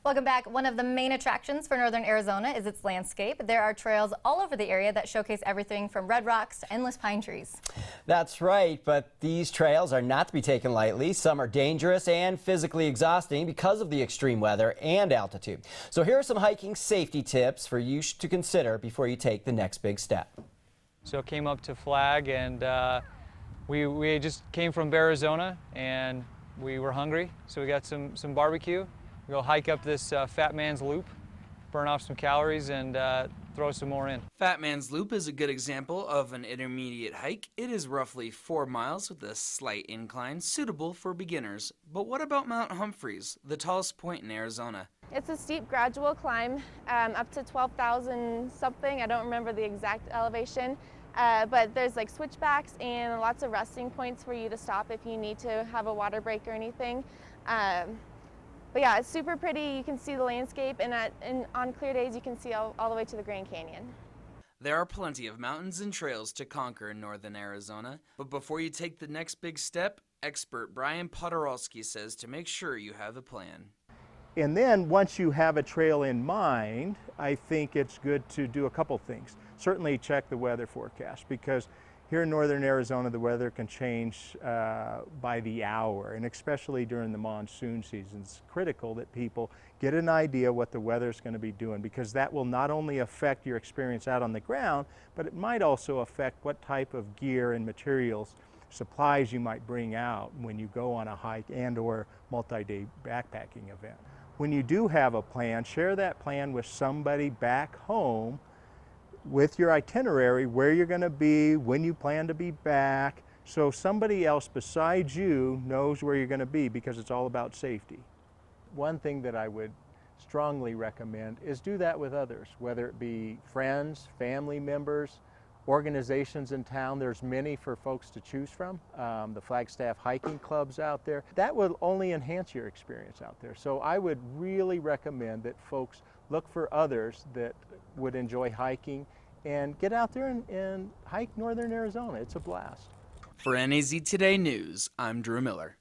Welcome back. One of the main attractions for northern Arizona is its landscape. There are trails all over the area that showcase everything from red rocks to endless pine trees. That's right, but these trails are not to be taken lightly. Some are dangerous and physically exhausting because of the extreme weather and altitude. So here are some hiking safety tips for you to consider before you take the next big step. So came up to Flag, and we just came from Arizona and we were hungry, so we got some barbecue. We'll hike up this Fat Man's Loop, burn off some calories, and throw some more in. Fat Man's Loop is a good example of an intermediate hike. It is roughly 4 miles with a slight incline, suitable for beginners. But what about Mount Humphreys, the tallest point in Arizona? It's a steep gradual climb, up to 12,000 something. I don't remember the exact elevation, but there's like switchbacks and lots of resting points for you to stop if you need to have a water break or anything. But yeah, it's super pretty. You can see the landscape, and on clear days you can see all the way to the Grand Canyon. There are plenty of mountains and trails to conquer in northern Arizona, but before you take the next big step, expert Brian Poturalski says to make sure you have a plan. And then once you have a trail in mind, I think it's good to do a couple things. Certainly check the weather forecast, because here in northern Arizona the weather can change by the hour, and especially during the monsoon season. It's critical that people get an idea what the weather's going to be doing, because that will not only affect your experience out on the ground, but it might also affect what type of gear and materials, supplies you might bring out when you go on a hike and or multi-day backpacking event. When you do have a plan, share that plan with somebody back home with your itinerary, where you're going to be, when you plan to be back, so somebody else besides you knows where you're going to be, because it's all about safety. One thing that I would strongly recommend is do that with others, whether it be friends, family members, organizations in town. There's many for folks to choose from. The Flagstaff hiking clubs out there. That will only enhance your experience out there. So I would really recommend that folks look for others that would enjoy hiking and get out there and hike northern Arizona. It's a blast. For NAZ Today News, I'm Drew Miller.